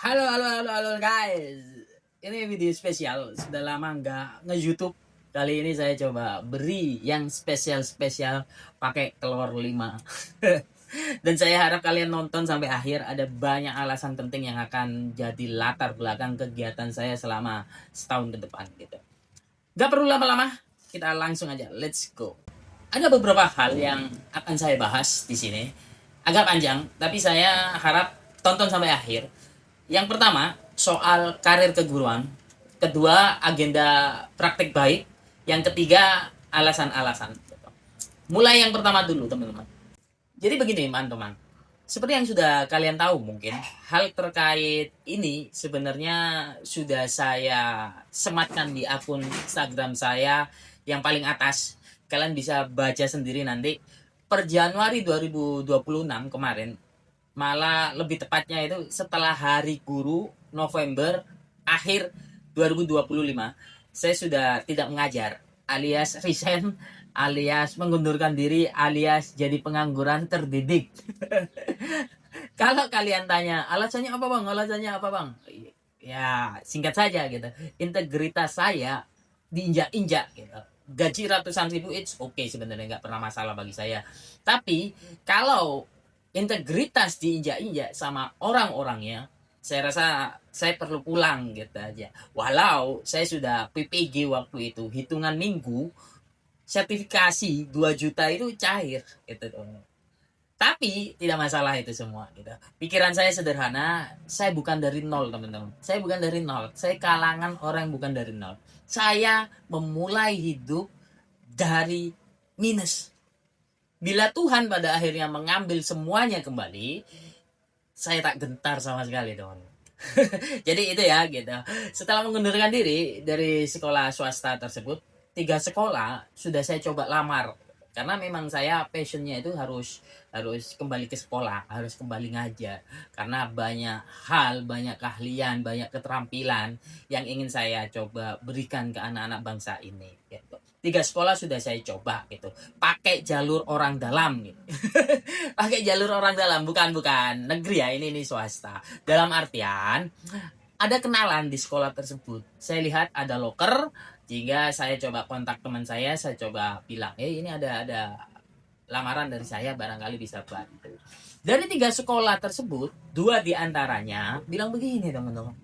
Halo guys. Ini video spesial. Sudah lama nggak nge-YouTube. Kali ini saya coba beri yang spesial-spesial pakai telur 5. Dan saya harap kalian nonton sampai akhir. Ada banyak alasan penting yang akan jadi latar belakang kegiatan saya selama setahun ke depan gitu. Gak perlu lama-lama, kita langsung aja. Let's go. Ada beberapa hal yang akan saya bahas di sini. Agak panjang, tapi saya harap tonton sampai akhir. Yang pertama, soal karir keguruan. Kedua, agenda praktek baik. Yang ketiga, alasan-alasan. Mulai yang pertama dulu, teman-teman. Jadi begini, teman-teman. Seperti yang sudah kalian tahu mungkin, hal terkait ini sebenarnya sudah saya sematkan di akun Instagram saya yang paling atas. Kalian bisa baca sendiri nanti. Per Januari 2026 kemarin, malah lebih tepatnya itu setelah Hari Guru November akhir 2025, saya sudah tidak mengajar, alias resign, alias mengundurkan diri, alias jadi pengangguran terdidik. Kalau kalian tanya alasannya apa bang, alasannya apa bang, ya singkat saja gitu, integritas saya diinjak-injak gitu. Gaji ratusan ribu it's okay sebenarnya, nggak pernah masalah bagi saya. Tapi kalau integritas diinjak-injak sama orang-orangnya, saya rasa saya perlu pulang gitu aja. Walau saya sudah PPG waktu itu, hitungan minggu, sertifikasi 2 juta itu cair gitu dong. Tapi tidak masalah itu semua gitu. Pikiran saya sederhana, saya bukan dari nol teman-teman. Saya bukan dari nol, saya kalangan orang yang bukan dari nol. Saya memulai hidup dari minus. Bila Tuhan pada akhirnya mengambil semuanya kembali, saya tak gentar sama sekali, teman. Jadi itu ya gitu. Setelah mengundurkan diri dari sekolah swasta tersebut, 3 sekolah sudah saya coba lamar. Karena memang saya passionnya itu harus kembali ke sekolah, harus kembali ngajar. Karena banyak hal, banyak keahlian, banyak keterampilan yang ingin saya coba berikan ke anak-anak bangsa ini. Gitu. 3 sekolah sudah saya coba gitu, pakai jalur orang dalam gitu. Pakai jalur orang dalam, bukan negeri ya, ini swasta. Dalam artian ada kenalan di sekolah tersebut. Saya lihat ada loker, sehingga saya coba kontak teman saya coba bilang, ini ada lamaran dari saya, barangkali bisa bantu. Dari 3 sekolah tersebut, 2 diantaranya bilang begini teman-teman,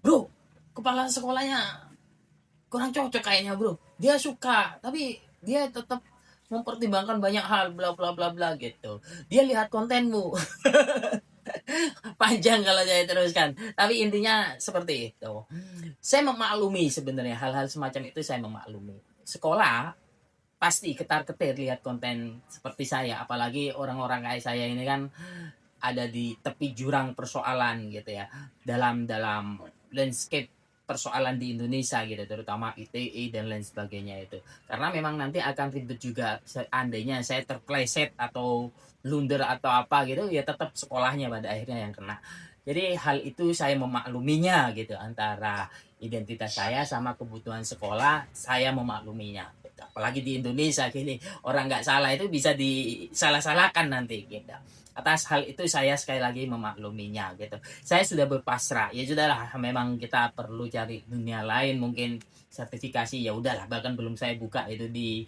bro, kepala sekolahnya kurang cocok kayaknya bro, dia suka tapi dia tetap mempertimbangkan banyak hal bla bla bla bla gitu, dia lihat kontenmu. Panjang kalau saya teruskan, tapi intinya seperti itu. Saya memaklumi sebenarnya hal-hal semacam itu, saya memaklumi. Sekolah pasti ketar-ketir lihat konten seperti saya, apalagi orang-orang kayak saya ini kan ada di tepi jurang persoalan gitu ya, dalam landscape persoalan di Indonesia gitu, terutama ITE dan lain sebagainya itu. Karena memang nanti akan ribet juga seandainya saya terpleset atau blunder atau apa gitu, ya tetap sekolahnya pada akhirnya yang kena. Jadi hal itu saya memakluminya gitu, antara identitas saya sama kebutuhan sekolah, saya memakluminya. Apalagi di Indonesia gini, orang nggak salah itu bisa disalah-salahkan nanti gitu. Atas hal itu saya sekali lagi memakluminya gitu. Saya sudah berpasrah, ya sudahlah, memang kita perlu cari dunia lain, mungkin sertifikasi ya udahlah, bahkan belum saya buka itu di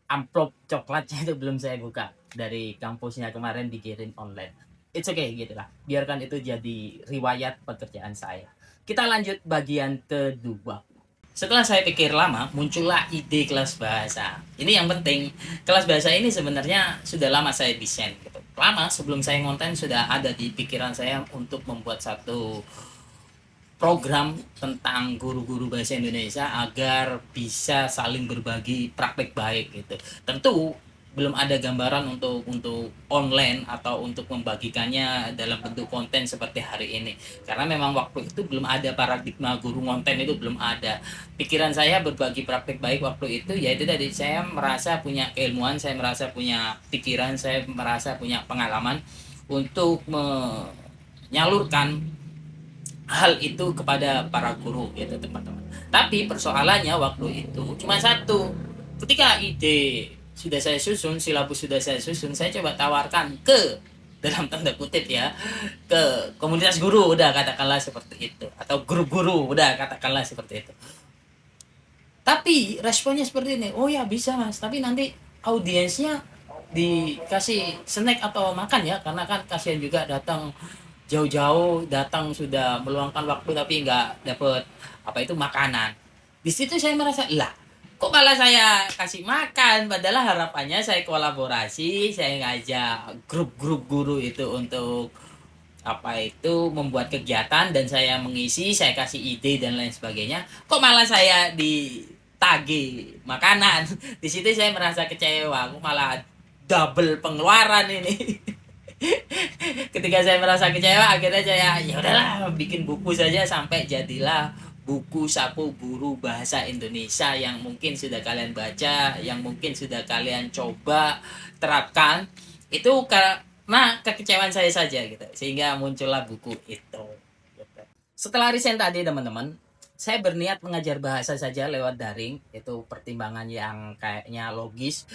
amplop coklatnya itu belum saya buka, dari kampusnya kemarin dikirim online. It's okay gitu lah, biarkan itu jadi riwayat pekerjaan saya. Kita lanjut bagian kedua. Setelah saya pikir lama, muncullah ide kelas bahasa. Ini yang penting, kelas bahasa ini sebenarnya sudah lama saya desain gitu. Lama sebelum saya ngonten sudah ada di pikiran saya untuk membuat satu program tentang guru-guru bahasa Indonesia agar bisa saling berbagi praktek baik gitu. Tentu belum ada gambaran untuk online atau untuk membagikannya dalam bentuk konten seperti hari ini, karena memang waktu itu belum ada paradigma guru konten, itu belum ada. Pikiran saya berbagi praktek baik waktu itu yaitu tadi, saya merasa punya keilmuan, saya merasa punya pikiran, saya merasa punya pengalaman untuk menyalurkan hal itu kepada para guru gitu teman-teman. Tapi persoalannya waktu itu cuma satu, ketika ide sudah saya susun, silabus sudah saya susun, saya coba tawarkan ke dalam tanda kutip ya, ke komunitas guru, udah katakanlah seperti itu, atau grup guru, udah katakanlah seperti itu. Tapi responnya seperti ini, oh ya bisa mas, tapi nanti audiensnya dikasih snack atau makan ya, karena kan kasihan juga datang jauh-jauh, datang sudah meluangkan waktu tapi nggak dapet apa itu makanan. Di situ saya merasa lah, kok malah saya kasih makan, padahal harapannya saya kolaborasi, saya ngajak grup-grup guru itu untuk apa itu membuat kegiatan dan saya mengisi, saya kasih ide dan lain sebagainya. Kok malah saya ditagih makanan? Di situ saya merasa kecewa, aku malah double pengeluaran ini. Ketika saya merasa kecewa, akhirnya saya ya udahlah bikin buku saja, sampai jadilah buku saku guru bahasa Indonesia yang mungkin sudah kalian baca, yang mungkin sudah kalian coba terapkan. Itu karena kekecewaan saya saja gitu, sehingga muncullah buku itu gitu. Setelah resign tadi teman-teman, saya berniat mengajar bahasa saja lewat daring. Itu pertimbangan yang kayaknya logis.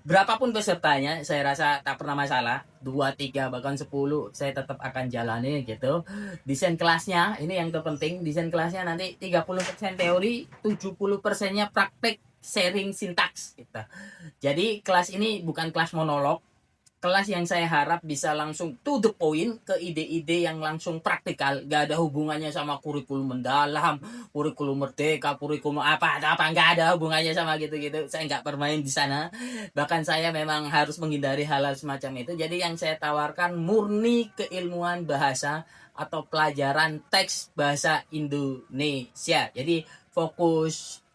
Berapapun pesertanya, saya rasa tak pernah masalah. 2, 3, bahkan 10, saya tetap akan jalani gitu. Desain kelasnya, ini yang terpenting. Desain kelasnya nanti 30% teori, 70%-nya praktek sharing sintaks gitu. Jadi kelas ini bukan kelas monolog, kelas yang saya harap bisa langsung to the point, ke ide-ide yang langsung praktikal, gak ada hubungannya sama kurikulum mendalam, kurikulum merdeka, kurikulum apa nggak ada hubungannya sama gitu-gitu. Saya nggak bermain di sana, bahkan saya memang harus menghindari hal-hal semacam itu. Jadi yang saya tawarkan murni keilmuan bahasa atau pelajaran teks bahasa Indonesia. Jadi fokus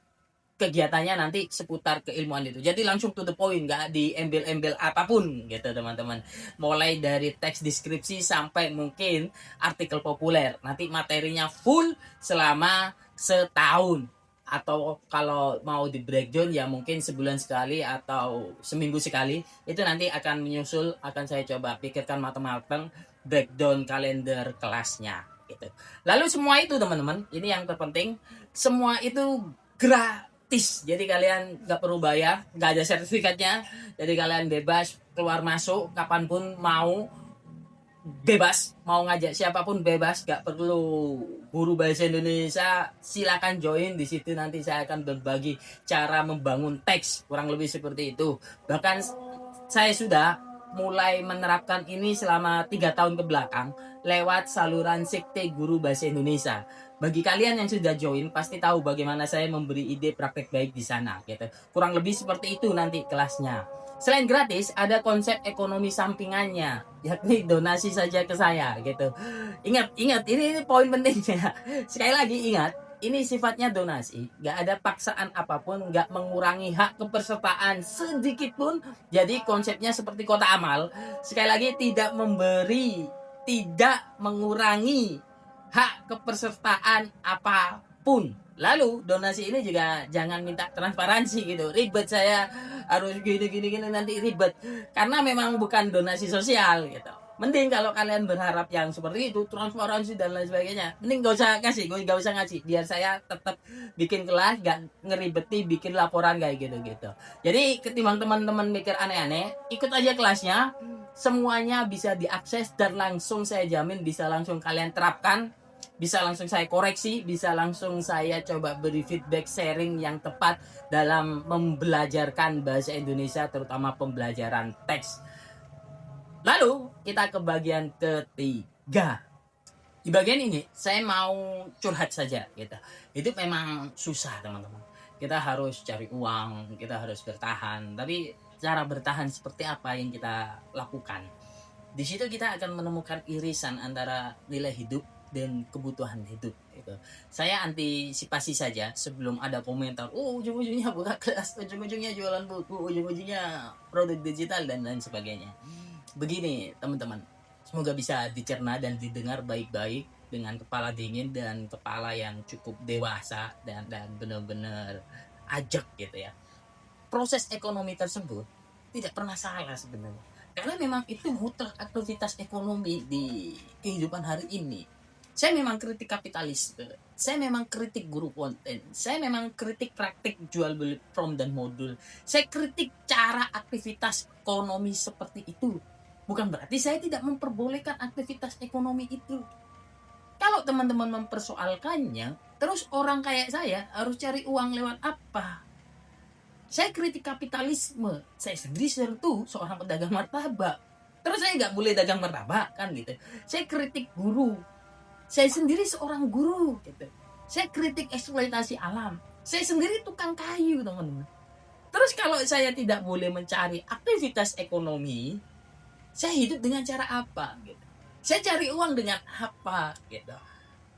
kegiatannya nanti seputar keilmuan itu. Jadi langsung to the point, nggak diembel-embel apapun gitu teman-teman. Mulai dari teks deskripsi sampai mungkin artikel populer. Nanti materinya full selama setahun. Atau kalau mau di breakdown ya mungkin sebulan sekali atau seminggu sekali. Itu nanti akan menyusul, akan saya coba pikirkan matang-matang breakdown kalender kelasnya gitu. Lalu semua itu teman-teman, ini yang terpenting, semua itu gratis. Jadi kalian nggak perlu bayar, nggak ada sertifikatnya. Jadi kalian bebas keluar masuk kapanpun mau, bebas mau ngajak siapapun bebas, nggak perlu guru bahasa Indonesia. Silakan join di situ, nanti saya akan berbagi cara membangun teks kurang lebih seperti itu. Bahkan saya sudah mulai menerapkan ini selama 3 tahun ke belakang lewat saluran sekte guru bahasa Indonesia. Bagi kalian yang sudah join pasti tahu bagaimana saya memberi ide praktek baik di sana gitu. Kurang lebih seperti itu nanti kelasnya. Selain gratis, ada konsep ekonomi sampingannya, yakni donasi saja ke saya gitu. Ingat, ini poin pentingnya. Sekali lagi ingat, ini sifatnya donasi, nggak ada paksaan apapun, nggak mengurangi hak kepesertaan sedikit pun. Jadi konsepnya seperti kota amal, sekali lagi tidak memberi, tidak mengurangi hak kepesertaan apapun. Lalu donasi ini juga jangan minta transparansi gitu, ribet saya harus gini nanti ribet, karena memang bukan donasi sosial gitu. Mending kalau kalian berharap yang seperti itu, transparansi dan lain sebagainya, mending gak usah kasih, gak usah ngasih, biar saya tetap bikin kelas, gak ngeribeti bikin laporan kayak gitu. Jadi ketimbang teman-teman mikir aneh-aneh, ikut aja kelasnya, semuanya bisa diakses dan langsung saya jamin bisa langsung kalian terapkan, bisa langsung saya koreksi, bisa langsung saya coba beri feedback sharing yang tepat dalam membelajarkan bahasa Indonesia, terutama pembelajaran teks. Lalu kita ke bagian ketiga. Di bagian ini saya mau curhat saja gitu. Itu memang susah teman-teman. Kita harus cari uang, kita harus bertahan. Tapi cara bertahan seperti apa yang kita lakukan? Di situ kita akan menemukan irisan antara nilai hidup dan kebutuhan hidup gitu. Saya antisipasi saja sebelum ada komentar, oh ujung-ujungnya buka kelas, ujung-ujungnya jualan buku, ujung-ujungnya produk digital dan lain sebagainya. Begini teman-teman, semoga bisa dicerna dan didengar baik-baik dengan kepala dingin dan kepala yang cukup dewasa dan benar-benar ajak gitu ya. Proses ekonomi tersebut tidak pernah salah sebenarnya, karena memang itu mutlak aktivitas ekonomi di kehidupan hari ini. Saya memang kritik kapitalis, saya memang kritik guru konten, saya memang kritik praktik jual beli prom dan modul, saya kritik cara aktivitas ekonomi seperti itu. bukan berarti saya tidak memperbolehkan aktivitas ekonomi itu. Kalau teman-teman mempersoalkannya, terus orang kayak saya harus cari uang lewat apa? Saya kritik kapitalisme. Saya sendiri tuh seorang pedagang martabak. Terus saya nggak boleh dagang martabak kan gitu. Saya kritik guru. Saya sendiri seorang guru gitu. Saya kritik eksploitasi alam. Saya sendiri tukang kayu teman-teman. Terus kalau saya tidak boleh mencari aktivitas ekonomi, saya hidup dengan cara apa gitu. Saya cari uang dengan apa gitu.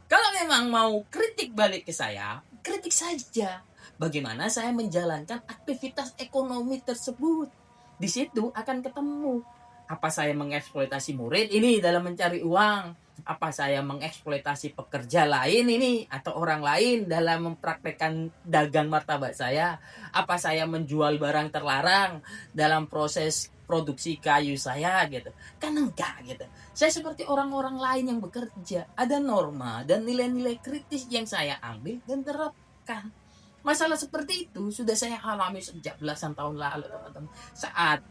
Kalau memang mau kritik balik ke saya, kritik saja. Bagaimana saya menjalankan aktivitas ekonomi tersebut. Di situ akan ketemu. Apa saya mengeksploitasi murid ini dalam mencari uang? Apa saya mengeksploitasi pekerja lain ini atau orang lain dalam mempraktekkan dagang martabak saya? Apa saya menjual barang terlarang dalam proses produksi kayu saya gitu? Kan enggak gitu. Saya seperti orang-orang lain yang bekerja. Ada norma dan nilai-nilai kritis yang saya ambil dan terapkan. Masalah seperti itu sudah saya alami sejak belasan tahun lalu, teman-teman. Saat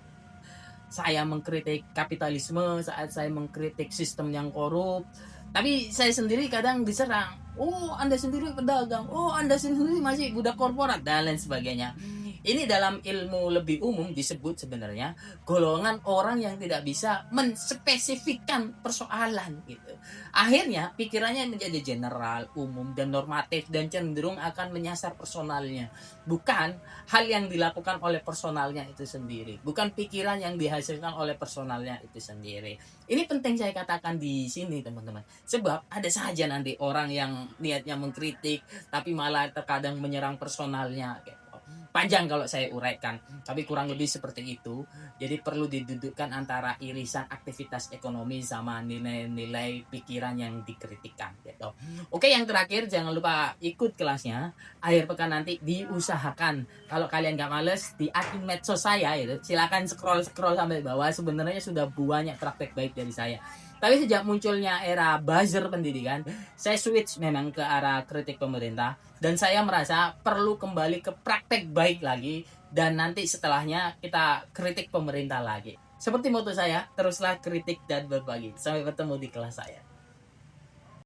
saya mengkritik kapitalisme, saat saya mengkritik sistem yang korup, tapi saya sendiri kadang diserang. Oh, Anda sendiri pedagang. Oh, Anda sendiri masih budak korporat dan lain sebagainya. Ini dalam ilmu lebih umum disebut sebenarnya golongan orang yang tidak bisa menspesifikkan persoalan gitu. Akhirnya pikirannya menjadi general, umum dan normatif dan cenderung akan menyasar personalnya. Bukan hal yang dilakukan oleh personalnya itu sendiri, bukan pikiran yang dihasilkan oleh personalnya itu sendiri. Ini penting saya katakan di sini teman-teman. Sebab ada saja nanti orang yang niatnya mengkritik tapi malah terkadang menyerang personalnya gitu. Panjang kalau saya uraikan, tapi kurang lebih seperti itu. Jadi perlu didudukkan antara irisan aktivitas ekonomi sama nilai-nilai pikiran yang dikritikkan gitu. Oke, yang terakhir jangan lupa ikut kelasnya. Akhir pekan nanti diusahakan. Kalau kalian gak males di akun medsos saya itu, silakan scroll sampai bawah. Sebenarnya sudah banyak praktek baik dari saya. Tapi sejak munculnya era buzzer pendidikan, saya switch memang ke arah kritik pemerintah. Dan saya merasa perlu kembali ke praktek baik lagi. Dan nanti setelahnya kita kritik pemerintah lagi. Seperti moto saya, teruslah kritik dan berbagi. Sampai bertemu di kelas saya.